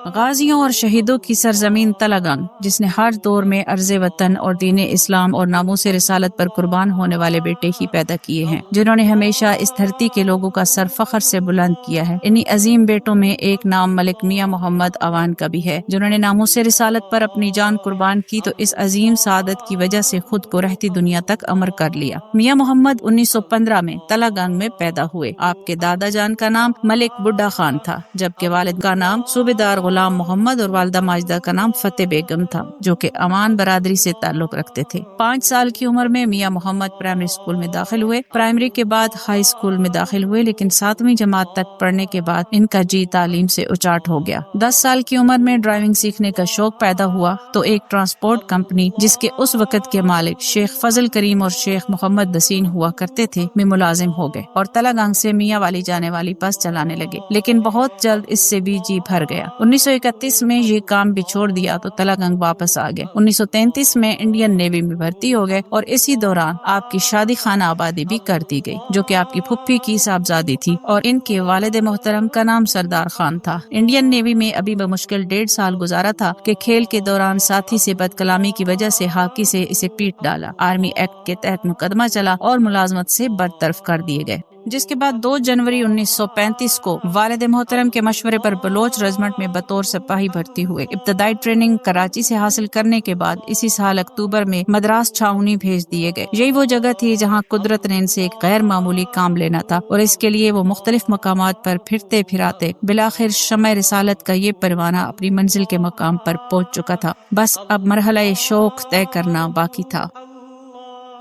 غازیوں اور شہیدوں کی سرزمین تلنگانگ، جس نے ہر دور میں عرض وطن اور دین اسلام اور ناموس رسالت پر قربان ہونے والے بیٹے ہی پیدا کیے ہیں، جنہوں نے ہمیشہ اس دھرتی کے لوگوں کا سر فخر سے بلند کیا ہے۔ انہی عظیم بیٹوں میں ایک نام ملک میاں محمد اوان کا بھی ہے، جنہوں نے ناموس رسالت پر اپنی جان قربان کی تو اس عظیم سعادت کی وجہ سے خود کو رہتی دنیا تک امر کر لیا۔ میاں محمد 1915 میں تلنگانگ میں پیدا ہوئے۔ آپ کے دادا جان کا نام ملک بڈھا خان تھا، جبکہ والد کا نام صوبیدار غلام محمد اور والدہ ماجدہ کا نام فتح بیگم تھا، جو کہ اوان برادری سے تعلق رکھتے تھے۔ 5 سال کی عمر میں میاں محمد پرائمری اسکول میں داخل ہوئے۔ پرائمری کے بعد ہائی اسکول میں داخل ہوئے، لیکن 7ویں جماعت تک پڑھنے کے بعد ان کا جی تعلیم سے اچاٹ ہو گیا۔ 10 سال کی عمر میں ڈرائیونگ سیکھنے کا شوق پیدا ہوا تو ایک ٹرانسپورٹ کمپنی، جس کے اس وقت کے مالک شیخ فضل کریم اور شیخ محمد دسین ہوا کرتے تھے، میں ملازم ہو گئے اور تلنگانگ سے میاں والی جانے والی بس چلانے لگے، لیکن بہت جلد اس سے بھی جی بھر گیا۔ 1931 میں یہ کام بھی چھوڑ دیا تو تلنگانگ واپس آ گئے۔ 1933 میں انڈین نیوی میں بھرتی ہو گئے اور اسی دوران آپ کی شادی خانہ آبادی بھی کر دی گئی، جو کہ آپ کی پھپھی کی صاحبزادی تھی اور ان کے والد محترم کا نام سردار خان تھا۔ انڈین نیوی میں ابھی بمشکل 1.5 سال گزارا تھا کہ کھیل کے دوران ساتھی سے بد کلامی کی وجہ سے ہاکی سے اسے پیٹ ڈالا۔ آرمی ایکٹ کے تحت مقدمہ چلا اور ملازمت سے برطرف کر دیے گئے، جس کے بعد 2 جنوری 1935 کو والد محترم کے مشورے پر بلوچ رجمنٹ میں بطور سپاہی بھرتی ہوئے۔ ابتدائی ٹریننگ کراچی سے حاصل کرنے کے بعد اسی سال اکتوبر میں مدراس چھاؤنی بھیج دیے گئے۔ یہی وہ جگہ تھی جہاں قدرت نے ان سے ایک غیر معمولی کام لینا تھا اور اس کے لیے وہ مختلف مقامات پر پھرتے پھراتے بالآخر شمع رسالت کا یہ پروانہ اپنی منزل کے مقام پر پہنچ چکا تھا۔ بس اب مرحلہ شوق طے کرنا باقی تھا۔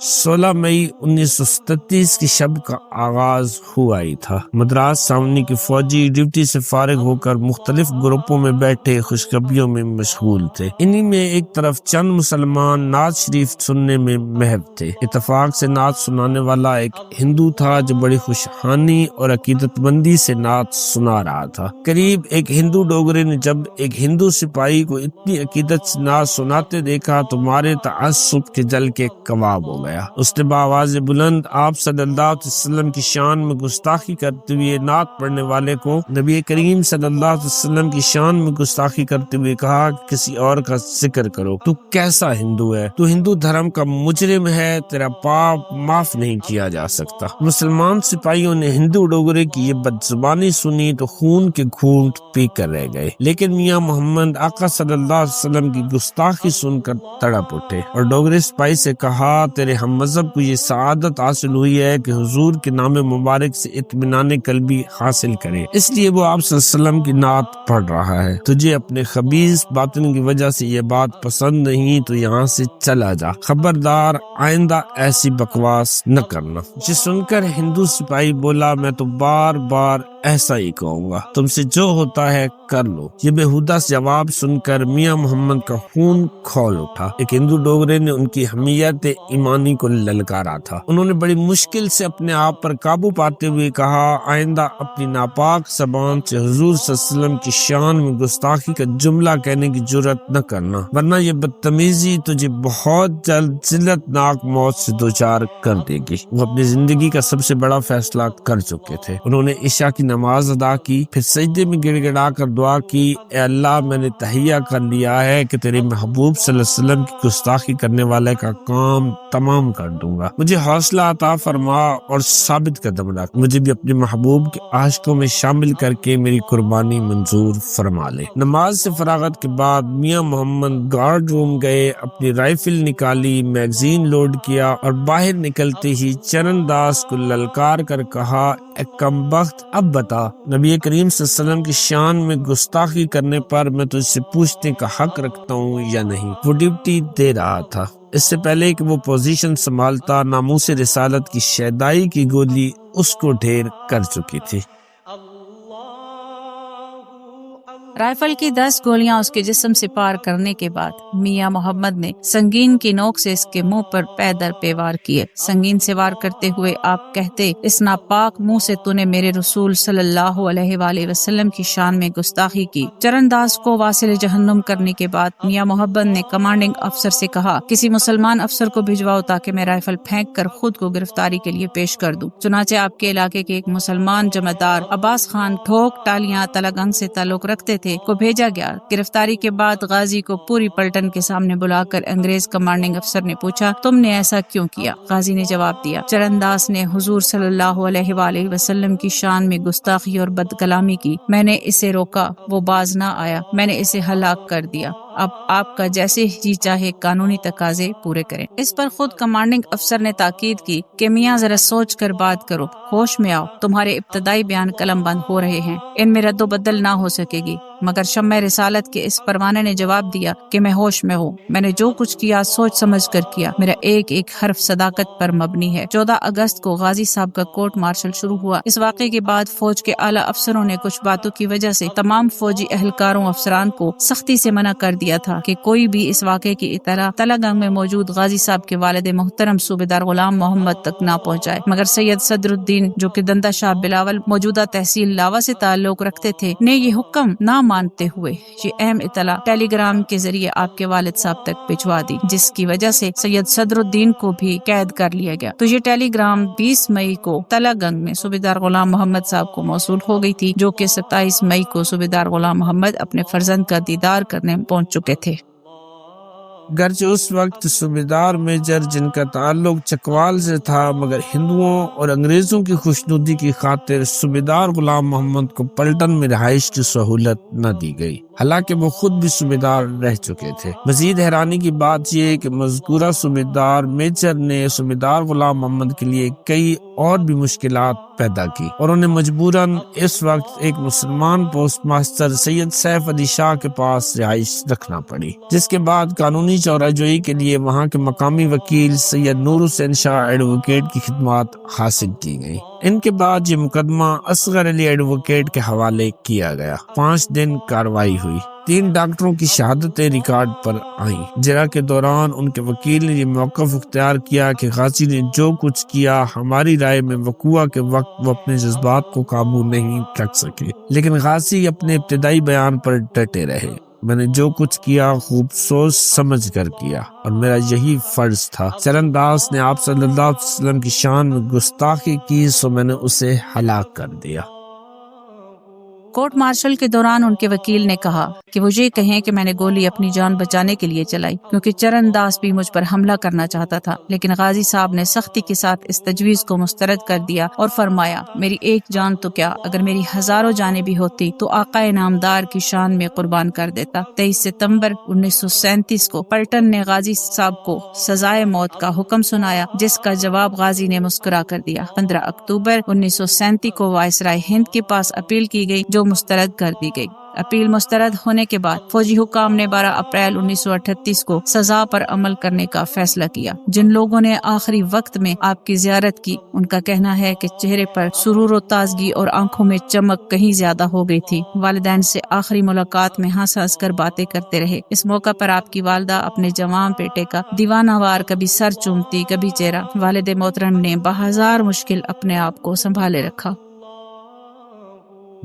16 مئی 1937 کی شب کا آغاز ہوا ہی تھا۔ مدراس چھاؤنی کی فوجی ڈیوٹی سے فارغ ہو کر مختلف گروپوں میں بیٹھے خوشخبریوں میں مشغول تھے۔ انہی میں ایک طرف چند مسلمان نعت شریف سننے میں محو تھے۔ اتفاق سے نعت سنانے والا ایک ہندو تھا جو بڑی خوشحانی اور عقیدت مندی سے نعت سنا رہا تھا۔ قریب ایک ہندو ڈوگرے نے جب ایک ہندو سپاہی کو اتنی عقیدت سے نعت سناتے دیکھا تو مارے تعصب کے جل کے کباب ہو گیا۔ اس نے بآواز بلند آپ صلی اللہ علیہ وسلم کی شان میں گستاخی کرتے ہوئے نعت پڑھنے والے کو نبی کریم صلی اللہ علیہ وسلم کی شان میں گستاخی کرتے ہوئے کہا کہ کسی اور کا ذکر کرو، تو کیسا ہندو ہے؟ تو ہندو دھرم کا مجرم ہے، تیرا پاپ معاف نہیں کیا جا سکتا۔ مسلمان سپاہیوں نے ہندو ڈوگرے کی یہ بدزبانی سنی تو خون کے گھونٹ پی کر رہ گئے، لیکن میاں محمد آقا صلی اللہ علیہ وسلم کی گستاخی سن کر تڑپ اٹھے اور ڈوگرے سپاہی سے کہا تیرے ہم مذہب کو یہ سعادت حاصل ہوئی ہے کہ حضور کے نام مبارک سے اطمینان قلبی حاصل کرے، اس لیے وہ آپ صلی اللہ علیہ وسلم کی نعت پڑھ رہا ہے۔ تجھے اپنے خبیث باطن کی وجہ سے یہ بات پسند نہیں تو یہاں سے چلا جا، خبردار آئندہ ایسی بکواس نہ کرنا۔ جسے سن کر ہندو سپاہی بولا میں تو بار بار ایسا ہی کہوں گا، تم سے جو ہوتا ہے کر لو۔ یہ بےہودہ جواب سن کر میاں محمد کا خون کھول اٹھا۔ ایک ہندو ڈوگرے نے ان کی حمیت ایمانی کو للکارا تھا۔ انہوں نے بڑی مشکل سے اپنے آپ پر قابو پاتے ہوئے کہا آئندہ اپنی ناپاک زبان سے حضور صلی اللہ علیہ وسلم کی شان میں گستاخی کا جملہ کہنے کی جرات نہ کرنا، ورنہ یہ بدتمیزی تجھے بہت جلد ذلت ناک موت سے دوچار کر دے گی۔ وہ اپنی زندگی کا سب سے بڑا فیصلہ کر چکے تھے۔ انہوں نے عشاء کی نماز ادا کی، پھر سجدے میں گڑ گڑا کر دعا کی اے اللہ میں نے تہیہ کر لیا ہے کہ تیرے محبوب صلی اللہ علیہ وسلم کی گستاخی کرنے والے کا کام تمام کر دوں گا، مجھے حوصلہ عطا فرما اور ثابت قدم رکھ، مجھے بھی اپنے محبوب کے عاشقوں میں شامل کر کے میری قربانی منظور فرما لے۔ نماز سے فراغت کے بعد میاں محمد گارڈ روم گئے، اپنی رائفل نکالی، میگزین لوڈ کیا اور باہر نکلتے ہی چرن داس کو للکار کر کہا اے کم بخت اب بتا نبی کریم صلی اللہ علیہ وسلم کی شان میں گستاخی کرنے پر میں تجھ سے پوچھنے کا حق رکھتا ہوں یا نہیں۔ وہ ڈیوٹی دے رہا تھا، اس سے پہلے کہ وہ پوزیشن سنبھالتا ناموس رسالت کی شیدائی کی گولی اس کو ڈھیر کر چکی تھی۔ رائفل کی 10 گولیاں اس کے جسم سے پار کرنے کے بعد میاں محمد نے سنگین کی نوک سے اس کے منہ پر پے در پے وار کیے۔ سنگین سے وار کرتے ہوئے آپ کہتے، اس ناپاک منہ سے تو نے میرے رسول صلی اللہ علیہ وآلہ وسلم کی شان میں گستاخی کی۔ چرن داس کو واصل جہنم کرنے کے بعد میاں محمد نے کمانڈنگ افسر سے کہا، کسی مسلمان افسر کو بھجواؤ تاکہ میں رائفل پھینک کر خود کو گرفتاری کے لیے پیش کر دوں۔ چنانچہ آپ کے علاقے کے ایک مسلمان جمعدار عباس خان ٹھوک ٹالیاں تلگنگ سے تعلق رکھتے تھے کو بھیجا گیا۔ گرفتاری کے بعد غازی کو پوری پلٹن کے سامنے بلا کر انگریز کمانڈنگ افسر نے پوچھا، تم نے ایسا کیوں کیا؟ غازی نے جواب دیا، چرن داس نے حضور صلی اللہ علیہ وآلہ وسلم کی شان میں گستاخی اور بد کلامی کی، میں نے اسے روکا، وہ باز نہ آیا، میں نے اسے ہلاک کر دیا، اب آپ کا جیسے جی چاہے قانونی تقاضے پورے کریں۔ اس پر خود کمانڈنگ افسر نے تاکید کی کہ میاں ذرا سوچ کر بات کرو، ہوش میں آؤ، تمہارے ابتدائی بیان قلم بند ہو رہے ہیں، ان میں رد و بدل نہ ہو سکے گی۔ مگر شمع رسالت کے اس پروانے نے جواب دیا کہ میں ہوش میں ہوں، میں نے جو کچھ کیا سوچ سمجھ کر کیا، میرا ایک ایک حرف صداقت پر مبنی ہے۔ 14 اگست کو غازی صاحب کا کورٹ مارشل شروع ہوا۔ اس واقعے کے بعد فوج کے اعلیٰ افسروں نے کچھ باتوں کی وجہ سے تمام فوجی اہلکاروں افسران کو سختی سے منع کر دیا تھا کہ کوئی بھی اس واقعے کی اطلاع تلگنگ میں موجود غازی صاحب کے والد محترم صوبیدار غلام محمد تک نہ پہنچائے۔ مگر سید صدر الدین جو کہ دندہ شاہ بلاول موجودہ تحصیل لاوا سے تعلق رکھتے تھے نے یہ حکم نہ مانتے ہوئے یہ اہم اطلاع ٹیلی گرام کے ذریعے آپ کے والد صاحب تک بھجوا دی، جس کی وجہ سے سید صدر الدین کو بھی قید کر لیا گیا۔ تو یہ ٹیلی گرام 20 مئی کو تلگنگ میں صوبیدار غلام محمد صاحب کو موصول ہو گئی تھی، جو کہ 27 مئی کو صوبیدار غلام محمد اپنے فرزند کا دیدار کرنے پہنچ چکے تھے۔ گرچہ اس وقت صوبیدار میجر جن کا تعلق چکوال سے تھا، مگر ہندوؤں اور انگریزوں کی خوشنودی کی خاطر صوبیدار غلام محمد کو پلٹن میں رہائش کی سہولت نہ دی گئی، حالانکہ وہ خود بھی صوبیدار رہ چکے تھے۔ مزید حیرانی کی بات یہ ہے کہ مذکورہ صوبیدار میجر نے صوبیدار غلام محمد کے لیے کئی اور بھی مشکلات پیدا کی اور انہیں مجبوراً اس وقت ایک مسلمان پوسٹ ماسٹر سید سیف علی شاہ کے پاس رہائش رکھنا پڑی، جس کے بعد قانونی چارہ جوئی کے لیے وہاں کے مقامی وکیل سید نور حسین شاہ ایڈوکیٹ کی خدمات حاصل کی گئی۔ ان کے بعد یہ مقدمہ اصغر علی ایڈوکیٹ کے حوالے کیا گیا۔ 5 دن کارروائی ہوئی۔ 3 ڈاکٹروں کی شہادتیں ریکارڈ پر آئیں۔ جرا کے دوران ان کے وکیل نے یہ موقف اختیار کیا کہ غازی نے جو کچھ کیا، ہماری رائے میں وقوع کے وقت وہ اپنے جذبات کو قابو نہیں رکھ سکے، لیکن غازی اپنے ابتدائی بیان پر ڈٹے رہے۔ میں نے جو کچھ کیا خوب سوچ سمجھ کر کیا اور میرا یہی فرض تھا۔ چرن داس نے آپ صلی اللہ علیہ وسلم کی شان میں گستاخی کی، سو میں نے اسے ہلاک کر دیا۔ کورٹ مارشل کے دوران ان کے وکیل نے کہا کہ وہ یہ کہیں کہ میں نے گولی اپنی جان بچانے کے لیے چلائی، کیونکہ چرن داس بھی مجھ پر حملہ کرنا چاہتا تھا، لیکن غازی صاحب نے سختی کے ساتھ اس تجویز کو مسترد کر دیا اور فرمایا، میری ایک جان تو کیا، اگر میری ہزاروں جانیں بھی ہوتی تو آقا نامدار کی شان میں قربان کر دیتا۔ 23 ستمبر 1937 کو پلٹن نے غازی صاحب کو سزائے موت کا حکم سنایا، جس کا جواب غازی نے مسکرا کر دیا۔ 15 اکتوبر 1937 کو وائسرائے ہند کے پاس اپیل کی گئی، جو مسترد کر دی گئی۔ اپیل مسترد ہونے کے بعد فوجی حکام نے 12 اپریل 1938 کو سزا پر عمل کرنے کا فیصلہ کیا۔ جن لوگوں نے آخری وقت میں آپ کی زیارت کی، ان کا کہنا ہے کہ چہرے پر سرور و تازگی اور آنکھوں میں چمک کہیں زیادہ ہو گئی تھی۔ والدین سے آخری ملاقات میں ہنس ہنس کر باتیں کرتے رہے۔ اس موقع پر آپ کی والدہ اپنے جوان بیٹے کا دیوانہ وار کبھی سر چومتی کبھی چہرہ۔ والد محترم نے بہزار مشکل اپنے آپ کو سنبھالے رکھا۔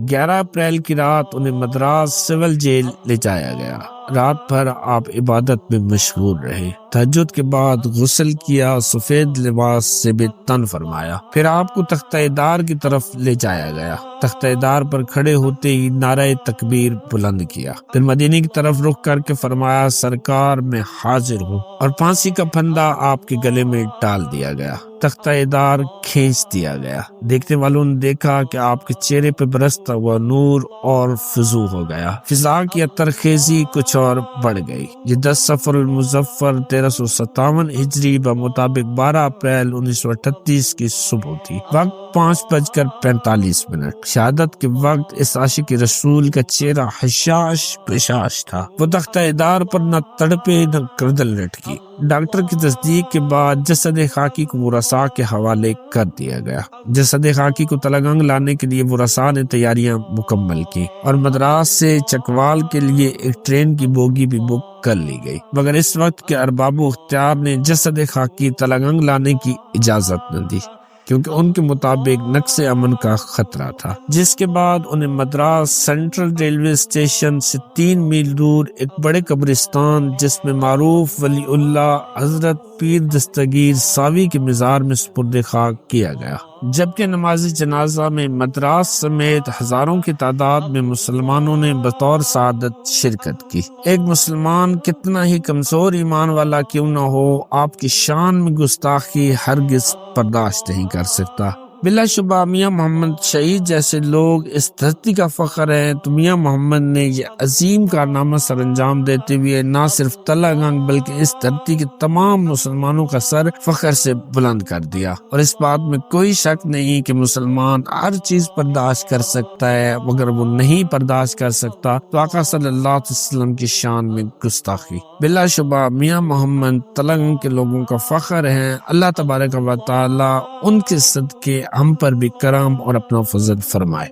11 اپریل کی رات انہیں مدراس سول جیل لے جایا گیا۔ رات بھر آپ عبادت میں مشغول رہے۔ تہجد کے بعد غسل کیا، سفید لباس سے بے تن فرمایا، پھر آپ کو تختہ دار کی طرف لے جایا گیا۔ تختہ دار پر کھڑے ہوتے ہی نعرہ تکبیر بلند کیا، پھر مدینے کی طرف رخ کر کے فرمایا، سرکار میں حاضر ہوں، اور پھانسی کا پھندا آپ کے گلے میں ڈال دیا گیا۔ تختہ دار کھینچ دیا گیا۔ دیکھنے والوں نے دیکھا کہ آپ کے چہرے پہ برستا ہوا نور اور فضو ہو گیا۔ فضا کی عطرخیزی کچھ اور بڑھ گئی۔ یہ 10 صفر المظفر 1357 ہجری بمطابق 12 اپریل 1938 کی صبح تھی۔ وقت 5:45 شہادت کے وقت اس عاشق رسول کا چہرہ حشاش پرشاش تھا۔ وہ تختہ ادار پر نہ تڑپے نہ گردن لٹکی۔ ڈاکٹر کی تصدیق کے بعد جسد خاکی کو ورثاء کے حوالے کر دیا گیا۔ جسد خاکی کو تلنگانگ لانے کے لیے ورثاء نے تیاریاں مکمل کی اور مدراس سے چکوال کے لیے ایک ٹرین کی بوگی بھی بک کر لی گئی، مگر اس وقت کے ارباب و اختیار نے جسد خاکی تلنگانگ لانے کی اجازت نہ دی، کیونکہ ان کے مطابق نقص امن کا خطرہ تھا، جس کے بعد انہیں مدراس سینٹرل ریلوے اسٹیشن سے 3 میل دور ایک بڑے قبرستان جس میں معروف ولی اللہ حضرت پیر دستگیر ساوی کے مزار میں سپرد خاک کیا گیا، جبکہ نماز جنازہ میں مدراس سمیت ہزاروں کی تعداد میں مسلمانوں نے بطور سعادت شرکت کی۔ ایک مسلمان کتنا ہی کمزور ایمان والا کیوں نہ ہو، آپ کی شان میں گستاخی ہرگز برداشت نہیں کر سکتا۔ بلا شبہ میاں محمد شہید جیسے لوگ اس دھرتی کا فخر ہیں، تو میاں محمد نے یہ عظیم کارنامہ سر انجام دیتے ہوئے نہ صرف تلنگانگ بلکہ اس دھرتی کے تمام مسلمانوں کا سر فخر سے بلند کر دیا، اور اس بات میں کوئی شک نہیں کہ مسلمان ہر چیز برداشت کر سکتا ہے، مگر وہ نہیں برداشت کر سکتا تو آقا صلی اللہ علیہ وسلم کی شان میں گستاخی۔ بلا شبہ میاں محمد تلنگانگ کے لوگوں کا فخر ہیں۔ اللہ تبارک و تعالی ان کے صدقے ہم پر بھی کرم اور اپنا فضل فرمائے۔